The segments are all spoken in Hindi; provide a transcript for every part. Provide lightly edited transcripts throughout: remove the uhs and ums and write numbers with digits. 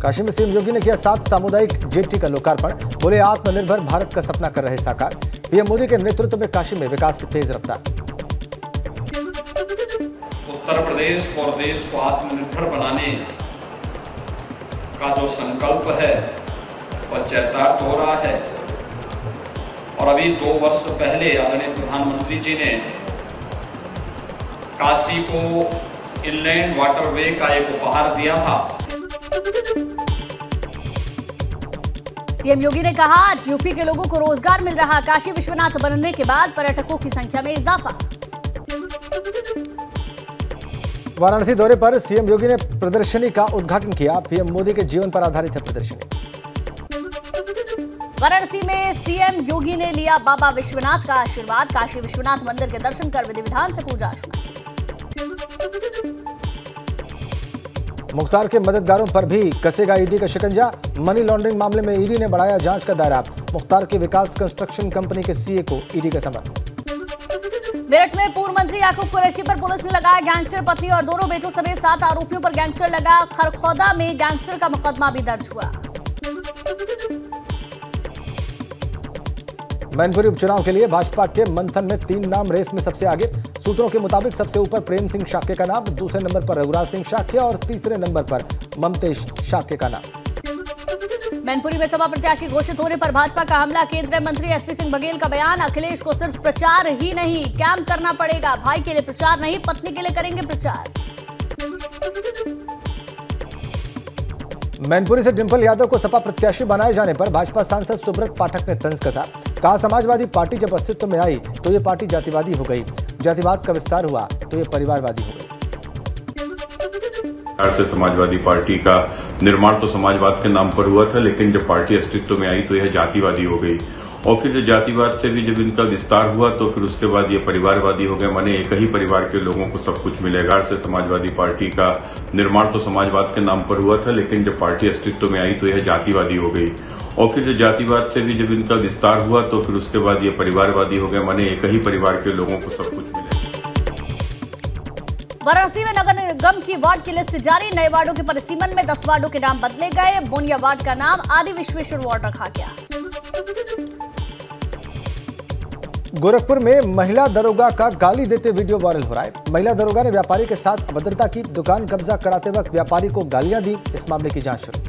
काशी में सीएम योगी ने किया 7 सामुदायिक जेटी का लोकार्पण। बोले आत्मनिर्भर भारत का सपना कर रहे साकार। पीएम मोदी के नेतृत्व में काशी में विकास की तेज रफ्तार। उत्तर प्रदेश और देश को आत्मनिर्भर बनाने का जो संकल्प है वह चरितार्थ हो रहा है। और अभी 2 वर्ष पहले आदरणीय प्रधानमंत्री जी ने काशी को इनलैंड वाटरवे का एक उपहार दिया था। सीएम योगी ने कहा आज यूपी के लोगों को रोजगार मिल रहा। काशी विश्वनाथ बनने के बाद पर्यटकों की संख्या में इजाफा। वाराणसी दौरे पर सीएम योगी ने प्रदर्शनी का उद्घाटन किया। पीएम मोदी के जीवन पर आधारित है प्रदर्शनी। वाराणसी में सीएम योगी ने लिया बाबा विश्वनाथ का आशीर्वाद। काशी विश्वनाथ मंदिर के दर्शन कर विधि विधान से पूजा अर्चना। मुख्तार के मददगारों पर भी कसेगा ईडी का शिकंजा। मनी लॉन्ड्रिंग मामले में ईडी ने बढ़ाया जांच का दायरा। मुख्तार के विकास कंस्ट्रक्शन कंपनी के सीए को ईडी का समन। मेरठ में पूर्व मंत्री याकूब कुरैशी पर पुलिस ने लगाया गैंगस्टर। पत्नी और दोनों बेटों समेत 7 आरोपियों पर गैंगस्टर लगा। खरखौदा में गैंगस्टर का मुकदमा भी दर्ज हुआ। मैनपुरी उपचुनाव के लिए भाजपा के मंथन में 3 नाम रेस में सबसे आगे। सूत्रों के मुताबिक सबसे ऊपर प्रेम सिंह शाक्य का नाम, दूसरे नंबर पर रघुराज सिंह शाक्य और तीसरे नंबर पर ममतेश शाक्य का नाम। मैनपुरी में सपा प्रत्याशी घोषित होने पर भाजपा का हमला। केंद्रीय मंत्री एसपी सिंह बघेल का बयान। अखिलेश को सिर्फ प्रचार ही नहीं कैंप करना पड़ेगा। भाई के लिए प्रचार नहीं, पत्नी के लिए करेंगे प्रचार। मैनपुरी से डिंपल यादव को सपा प्रत्याशी बनाए जाने पर भाजपा सांसद सुब्रत पाठक ने तंज कसा। कहा समाजवादी पार्टी जब अस्तित्व में आई तो ये पार्टी जातिवादी हो गई। जातिवाद का विस्तार हुआ तो ये परिवारवादी हो गई। से समाजवादी पार्टी का निर्माण तो समाजवाद के नाम पर हुआ था, लेकिन जब पार्टी अस्तित्व में आई तो यह जातिवादी हो गई। और फिर जातिवाद से भी जब इनका विस्तार हुआ तो फिर उसके बाद ये परिवारवादी हो गए। माने एक ही परिवार के लोगों को सब कुछ मिलेगा। से समाजवादी पार्टी का निर्माण तो समाजवाद के नाम पर हुआ था, लेकिन जब पार्टी अस्तित्व में आई तो यह जातिवादी हो गई। और फिर जातिवाद से भी जब इनका विस्तार हुआ तो फिर उसके बाद ये परिवारवादी हो गए। माने एक ही परिवार के लोगों को सब कुछ मिलेगा। वाराणसी में नगर निगम की वार्ड की लिस्ट जारी। नए वार्डों के परिसीमन में 10 वार्डों के नाम बदले गए। बोनिया वार्ड का नाम आदि विश्वेश्वर वार्ड रखा गया। गोरखपुर में महिला दरोगा का गाली देते वीडियो वायरल हो रहा है। महिला दरोगा ने व्यापारी के साथ अभद्रता की। दुकान कब्जा कराते वक्त व्यापारी को गालियां दी। इस मामले की जांच शुरू।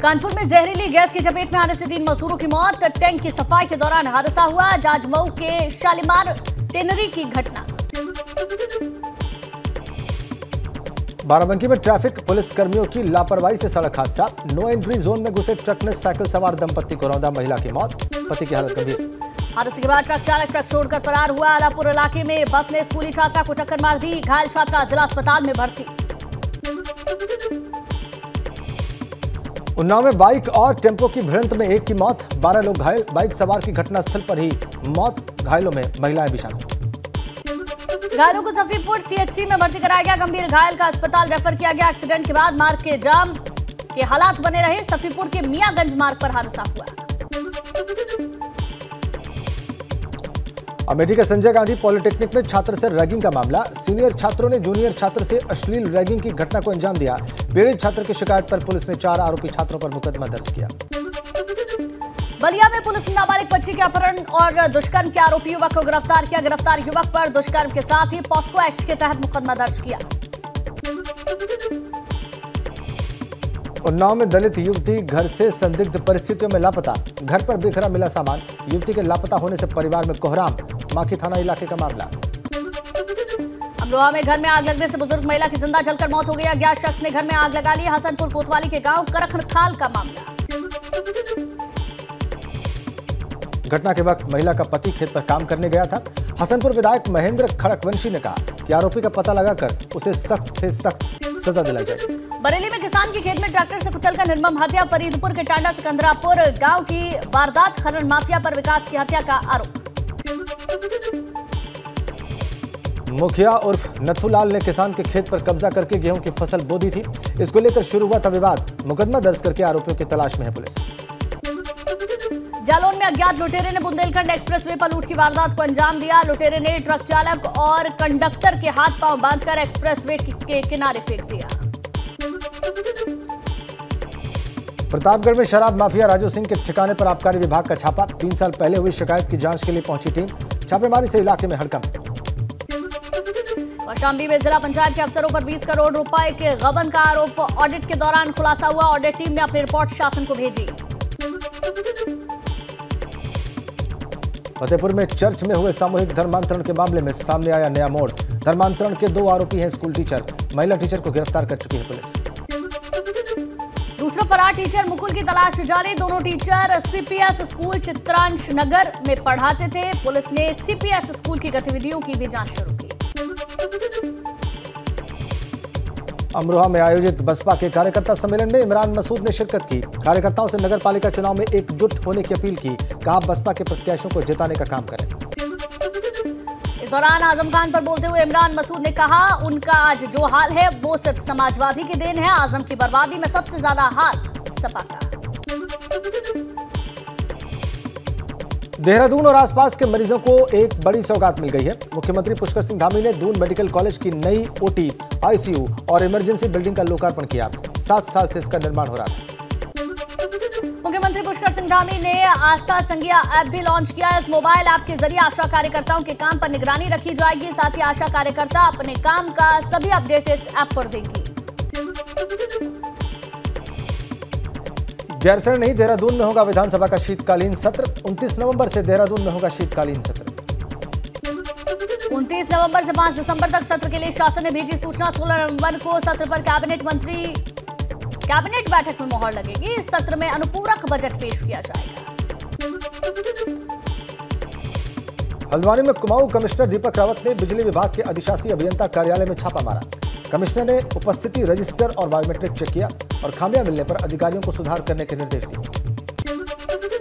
कानपुर में जहरीली गैस की चपेट में आने से 3 मजदूरों की मौत। टैंक की सफाई के दौरान हादसा हुआ। आज मऊ के शालीमार टेनरी की घटना। बाराबंकी में ट्रैफिक पुलिस कर्मियों की लापरवाही से सड़क हादसा। नो एंट्री जोन में घुसे ट्रक ने साइकिल सवार दंपत्ति को रौंदा। महिला की मौत, पति की हालत गंभीर। हादसे के बाद ट्रक चालक ट्रक छोड़कर फरार हुआ। आलापुर इलाके में बस ने स्कूली छात्रा को टक्कर मार दी। घायल छात्रा जिला अस्पताल में भर्ती। उन्नाव में बाइक और टेम्पो की भिड़ंत में 1 की मौत, 12 लोग घायल। बाइक सवार की घटनास्थल पर ही मौत। घायलों में महिलाएं भी शामिल। घायलों को सफीपुर सीएचसी में भर्ती कराया गया। गंभीर घायल का अस्पताल रेफर किया गया। एक्सीडेंट के बाद मार्ग के जाम के हालात बने रहे। सफीपुर के मियागंज मार्ग पर हादसा हुआ। अमेठी के संजय गांधी पॉलिटेक्निक में छात्र से रैगिंग का मामला। सीनियर छात्रों ने जूनियर छात्र से अश्लील रैगिंग की घटना को अंजाम दिया। पीड़ित छात्र की शिकायत पर पुलिस ने 4 आरोपी छात्रों पर मुकदमा दर्ज किया। बलिया में पुलिस ने नाबालिग बच्ची के अपहरण और दुष्कर्म के आरोपी युवक को गिरफ्तार किया। गिरफ्तार युवक पर दुष्कर्म के साथ ही पॉस्को एक्ट के तहत मुकदमा दर्ज किया। उन्नाव में दलित युवती घर से संदिग्ध परिस्थितियों में लापता। घर पर बिखरा मिला सामान। युवती के लापता होने से परिवार में कोहराम। माखी थाना इलाके का मामला। अमरोहा में घर में आग लगने से बुजुर्ग महिला की जिंदा जलकर मौत हो गई। अज्ञात शख्स ने घर में आग लगा ली। हसनपुर कोतवाली के गांव करखनखाल का मामला। घटना के वक्त महिला का पति खेत पर काम करने गया था। हसनपुर विधायक महेंद्र खड़कवंशी ने कहा कि आरोपी का पता लगाकर उसे सख्त से सख्त सजा दिलाई जाएगी। बरेली में किसान के खेत में ट्रैक्टर से कुचलकर निर्मम हत्या। फरीदपुर के टांडा सिकंदरापुर गांव की वारदात। खनन माफिया पर विकास की हत्या का आरोप। मुखिया उर्फ नथुलाल ने किसान के खेत पर कब्जा करके गेहूं की फसल बो दी थी। इसको लेकर शुरू हुआ था विवाद। मुकदमा दर्ज करके आरोपियों की तलाश में है पुलिस। जालौन में अज्ञात लुटेरे ने बुंदेलखंड एक्सप्रेसवे पर लूट की वारदात को अंजाम दिया। लुटेरे ने ट्रक चालक और कंडक्टर के हाथ पांव बांधकर एक्सप्रेसवे के किनारे फेंक दिया। प्रतापगढ़ में शराब माफिया राजू सिंह के ठिकाने पर आबकारी विभाग का छापा। 3 साल पहले हुई शिकायत की जांच के लिए पहुंची टीम। छापेमारी से इलाके में हड़कंप। कौशाम्बी में जिला पंचायत के अफसरों पर 20 करोड़ रुपए के गबन का आरोप ऑडिट के दौरान खुलासा हुआ। ऑडिट टीम ने अपनी रिपोर्ट शासन को भेजी। फतेहपुर में चर्च में हुए सामूहिक धर्मांतरण के मामले में सामने आया नया मोड़। धर्मांतरण के 2 आरोपी हैं स्कूल टीचर। महिला टीचर को गिरफ्तार कर चुकी है पुलिस। दूसरा फरार टीचर मुकुल की तलाश जारी। दोनों टीचर सीपीएस स्कूल चित्रांश नगर में पढ़ाते थे। पुलिस ने सीपीएस स्कूल की गतिविधियों की भी जांच शुरू की। अमरोहा में आयोजित बसपा के कार्यकर्ता सम्मेलन में इमरान मसूद ने शिरकत की। कार्यकर्ताओं से नगर पालिका चुनाव में एकजुट होने की अपील की। कहा बसपा के प्रत्याशियों को जिताने का काम करें। इस दौरान आजम खान पर बोलते हुए इमरान मसूद ने कहा उनका आज जो हाल है वो सिर्फ समाजवादी की देन है। आजम की बर्बादी में सबसे ज्यादा हाथ सपा का। देहरादून और आसपास के मरीजों को एक बड़ी सौगात मिल गई है। मुख्यमंत्री पुष्कर सिंह धामी ने दून मेडिकल कॉलेज की नई ओटी, आईसीयू और इमरजेंसी बिल्डिंग का लोकार्पण किया। 7 साल से इसका निर्माण हो रहा था। मुख्यमंत्री पुष्कर सिंह धामी ने आस्था संज्ञा ऐप भी लॉन्च किया। इस मोबाइल ऐप के जरिए आशा कार्यकर्ताओं के काम पर निगरानी रखी जाएगी। साथ ही आशा कार्यकर्ता अपने काम का सभी अपडेट इस ऐप पर देंगी। गैरसैंण नहीं, देहरादून में होगा विधानसभा का शीतकालीन सत्र। 29 नवंबर से देहरादून में होगा शीतकालीन सत्र। 29 नवंबर से 5 दिसंबर तक सत्र के लिए शासन ने भेजी सूचना। 16 नवंबर को सत्र पर कैबिनेट बैठक में मोहर लगेगी। इस सत्र में अनुपूरक बजट पेश किया जाएगा। हल्द्वानी में कुमाऊं कमिश्नर दीपक रावत ने बिजली विभाग के अधिशासी अभियंता कार्यालय में छापा मारा। कमिश्नर ने उपस्थिति रजिस्टर और बायोमेट्रिक चेक किया और खामियां मिलने पर अधिकारियों को सुधार करने के निर्देश दिए।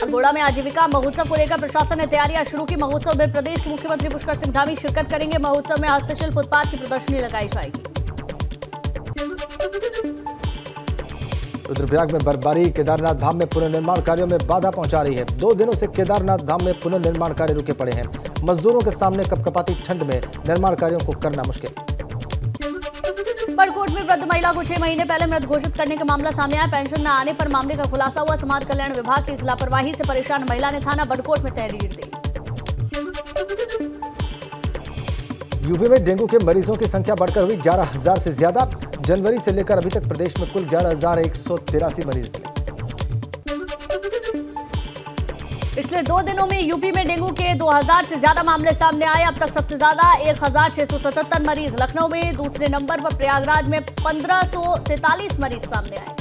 अल्मोड़ा में आजीविका महोत्सव को लेकर प्रशासन ने तैयारियां शुरू की। महोत्सव में प्रदेश के मुख्यमंत्री पुष्कर सिंह धामी शिरकत करेंगे। महोत्सव में हस्तशिल्प उत्पाद की प्रदर्शनी लगाई जाएगी। रुद्रप्रयाग में बर्फबारी केदारनाथ धाम में पुनर्निर्माण कार्यों में बाधा पहुंचा रही है। 2 दिनों से केदारनाथ धाम में पुनर्निर्माण कार्य रुके पड़े हैं। मजदूरों के सामने कपकपाती ठंड में निर्माण कार्यों को करना मुश्किल। बड़कोट में वृद्ध महिला को 6 महीने पहले मृत घोषित करने का मामला सामने आया। पेंशन न आने पर मामले का खुलासा हुआ। समाज कल्याण विभाग की इस लापरवाही से परेशान महिला ने थाना बड़कोट में तहरीर दी। यूपी में डेंगू के मरीजों की संख्या बढ़कर हुई 11,000 से ज्यादा। जनवरी से लेकर अभी तक प्रदेश में कुल 11,183 मरीज मिले। पिछले 2 दिनों में यूपी में डेंगू के 2,000 से ज्यादा मामले सामने आए। अब तक सबसे ज्यादा 1,677 मरीज लखनऊ में, दूसरे नंबर पर प्रयागराज में 1,543 मरीज सामने आए।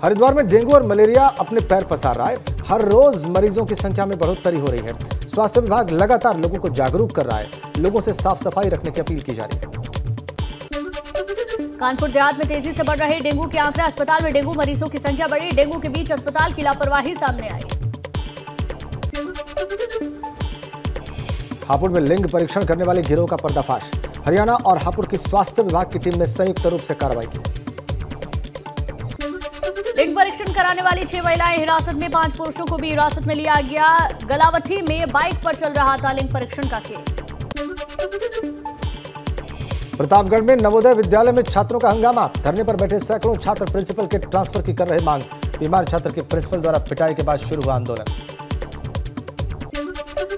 हरिद्वार में डेंगू और मलेरिया अपने पैर पसार रहा है। हर रोज मरीजों की संख्या में बढ़ोतरी हो रही है। स्वास्थ्य विभाग लगातार लोगों को जागरूक कर रहा है। लोगों से साफ सफाई रखने की अपील की जा रही है। कानपुर देहात में तेजी से बढ़ रहे डेंगू के आंकड़े। अस्पताल में डेंगू मरीजों की संख्या बढ़ी। डेंगू के बीच अस्पताल की लापरवाही सामने आई। हापुड़ में लिंग परीक्षण करने वाले गिरोह का पर्दाफाश। हरियाणा और हापुड़ की स्वास्थ्य विभाग की टीम ने संयुक्त रूप से कार्रवाई की। लिंग परीक्षण कराने वाली 6 महिलाएं हिरासत में, 5 पुरुषों को भी हिरासत में लिया गया। गलावठी में बाइक पर चल रहा था लिंग परीक्षण का खेल। प्रतापगढ़ में नवोदय विद्यालय में छात्रों का हंगामा। धरने पर बैठे सैकड़ों छात्र प्रिंसिपल के ट्रांसफर की कर रहे मांग। बीमार छात्र के प्रिंसिपल द्वारा पिटाई के बाद शुरू हुआ आंदोलन।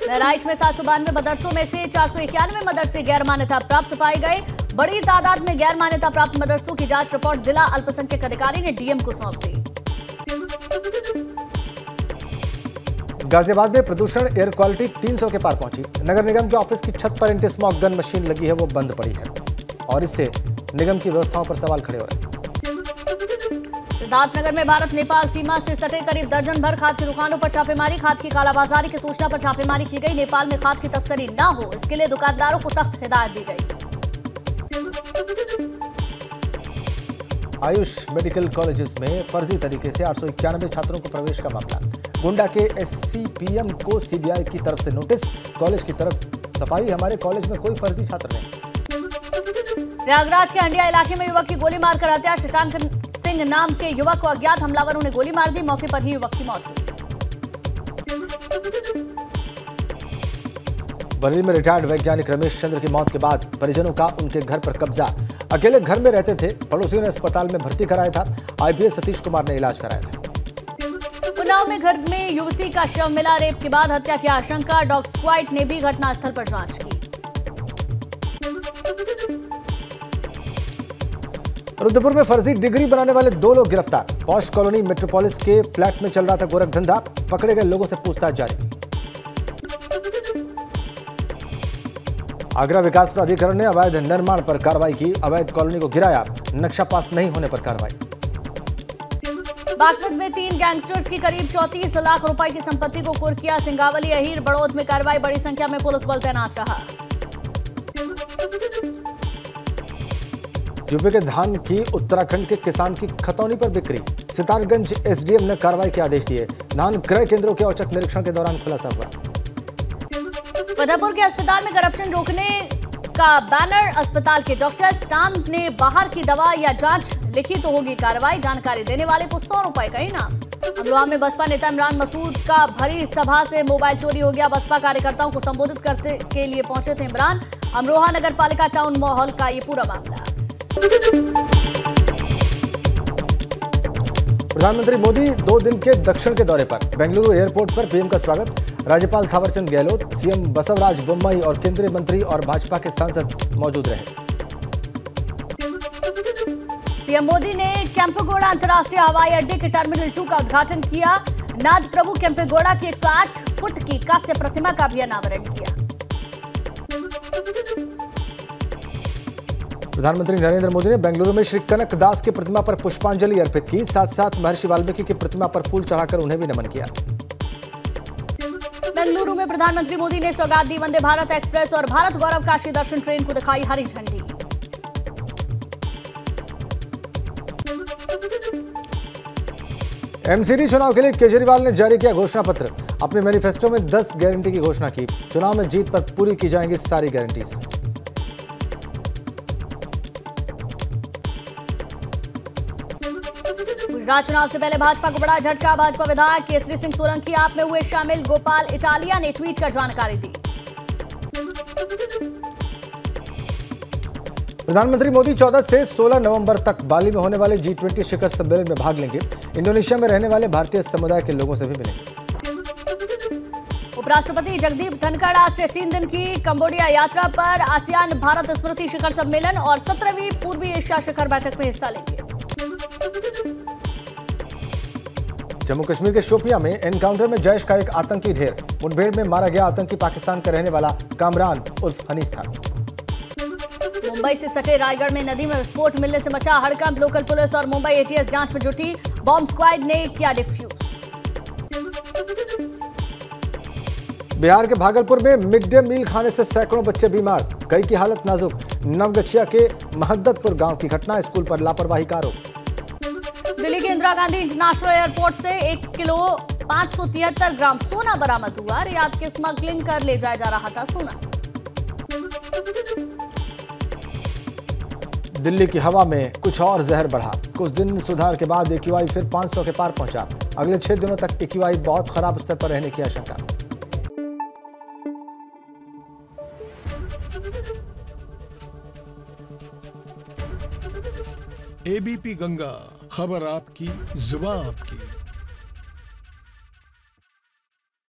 बहराइच में 792 मदरसों में से 491 मदरसे गैर मान्यता प्राप्त पाए गए। बड़ी तादाद में गैर मान्यता प्राप्त मदरसों की जांच रिपोर्ट जिला अल्पसंख्यक अधिकारी ने डीएम को सौंप दी। गाजियाबाद में प्रदूषण एयर क्वालिटी 300 के पार पहुंची। नगर निगम के ऑफिस की छत पर एंटी स्मॉग गन मशीन लगी है, वो बंद पड़ी है और इससे निगम की व्यवस्थाओं पर सवाल खड़े हो रहे हैं। सिद्धार्थनगर में भारत नेपाल सीमा से सटे करीब दर्जन भर खाद की दुकानों पर छापेमारी। खाद की कालाबाजारी की सूचना पर छापेमारी की गई। नेपाल में खाद की तस्करी न हो, इसके लिए दुकानदारों को सख्त हिदायत दी गई। आयुष मेडिकल कॉलेजेस में फर्जी तरीके से 891 छात्रों को प्रवेश का मामला। गोंडा के SCPM को CBI की तरफ से नोटिस, कॉलेज की तरफ सफाई, हमारे कॉलेज में कोई फर्जी छात्र नहीं। प्रयागराज के हंडिया इलाके में युवक की गोली मारकर हत्या, शशांक सिंह नाम के युवक को अज्ञात हमलावरों ने गोली मार दी, मौके पर ही युवक की मौत हुई। बरेली में रिटायर्ड वैज्ञानिक रमेश चंद्र की मौत के बाद परिजनों का उनके घर पर कब्जा। अकेले घर में रहते थे, पड़ोसियों ने अस्पताल में भर्ती कराया था। IPS सतीश कुमार ने इलाज कराया था। उन्नाव में घर में युवती का शव मिला, रेप के बाद हत्या की आशंका, डॉग स्क्वाड ने भी घटनास्थल पर जांच की। रुद्रपुर में फर्जी डिग्री बनाने वाले 2 लोग गिरफ्तार, पॉश कॉलोनी मेट्रोपोलिस के फ्लैट में चल रहा था गोरख धंधा, पकड़े गए लोगों से पूछताछ जारी। आगरा विकास प्राधिकरण ने अवैध निर्माण पर कार्रवाई की, अवैध कॉलोनी को गिराया, नक्शा पास नहीं होने पर कार्रवाई। बागपत में 3 गैंगस्टर्स की करीब 34 लाख रुपए की संपत्ति को कुर्क किया, सिंगावली अहीर बड़ौद में कार्रवाई, बड़ी संख्या में पुलिस बल तैनात रहा। यूपी के धान की उत्तराखंड के किसान की खतौनी पर बिक्री, सितारगंज SDM ने कार्रवाई के आदेश दिए, धान क्रय केंद्रों के औचक निरीक्षण के दौरान खुलासा हुआ। फतेहपुर के अस्पताल में करप्शन रोकने का बैनर, अस्पताल के डॉक्टर स्टाम्प ने बाहर की दवा या जांच लिखी तो होगी कार्रवाई, जानकारी देने वाले को 100 रुपए का इनाम। अमरोहा में बसपा नेता इमरान मसूद का भरी सभा से मोबाइल चोरी हो गया, बसपा कार्यकर्ताओं को संबोधित करने के लिए पहुंचे थे इमरान। अमरोहा नगर पालिका टाउन मॉल का ये पूरा मामला। प्रधानमंत्री मोदी 2 दिन के दक्षिण के दौरे पर, बेंगलुरु एयरपोर्ट पर PM का स्वागत, राज्यपाल थावरचंद गहलोत, CM बसवराज बोम्मई और केंद्रीय मंत्री और भाजपा के सांसद मौजूद रहे। PM मोदी ने केंपेगौड़ा अंतर्राष्ट्रीय हवाई अड्डे के टर्मिनल 2 का उद्घाटन किया, नाद प्रभु केंपेगौड़ा की 108 फुट की कांस्य प्रतिमा का भी अनावरण किया। प्रधानमंत्री नरेंद्र मोदी ने बेंगलुरु में श्री कनक दास की प्रतिमा पर पुष्पांजलि अर्पित की, साथ महर्षि वाल्मीकि की प्रतिमा पर फूल चढ़ाकर उन्हें भी नमन किया। बेंगलुरु में प्रधानमंत्री मोदी ने सौगात दी, वंदे भारत एक्सप्रेस और भारत गौरव काशी दर्शन ट्रेन को दिखाई हरी झंडी। MCD चुनाव के लिए केजरीवाल ने जारी किया घोषणा पत्र, अपने मैनिफेस्टो में 10 गारंटी की घोषणा की, चुनाव में जीत पर पूरी की जाएंगी सारी गारंटीज। गुजरात चुनाव से पहले भाजपा को बड़ा झटका, भाजपा विधायक केसरी सिंह सोलंकी आप में हुए शामिल, गोपाल इटालिया ने ट्वीट कर जानकारी दी। प्रधानमंत्री मोदी 14 से 16 नवंबर तक बाली में होने वाले G20 शिखर सम्मेलन में भाग लेंगे, इंडोनेशिया में रहने वाले भारतीय समुदाय के लोगों से भी मिलेंगे। उपराष्ट्रपति जगदीप धनखड़ आज से 3 दिन की कंबोडिया यात्रा पर, आसियान भारत स्मृति शिखर सम्मेलन और 17वीं पूर्वी एशिया शिखर बैठक में हिस्सा लेंगे। जम्मू कश्मीर के शोपियां में एनकाउंटर में जैश का एक आतंकी ढेर, मुठभेड़ में मारा गया आतंकी पाकिस्तान का रहने वाला कामरान उर्फ हनीस था। मुंबई से सटे रायगढ़ में नदी में विस्फोट मिलने से मचा हड़कंप, लोकल पुलिस और मुंबई ATS जांच में जुटी, बॉम्ब स्क्वाड ने किया डिफ्यूज। बिहार के भागलपुर में मिड डे मील खाने से सैकड़ों बच्चे बीमार, कई की हालत नाजुक, नवगछिया के महद्दतपुर गांव की घटना, स्कूल पर लापरवाही का आरोप। दिल्ली के इंदिरा गांधी इंटरनेशनल एयरपोर्ट से 1 किलो 573 ग्राम सोना बरामद हुआ, रियाद के स्मगलिंग कर ले जाया जा रहा था सोना। दिल्ली की हवा में कुछ और जहर बढ़ा, कुछ दिन सुधार के बाद AQI फिर 500 के पार पहुंचा, अगले 6 दिनों तक AQI बहुत खराब स्तर पर रहने की आशंका। ABP गंगा, खबर आपकी, जुबान आपकी।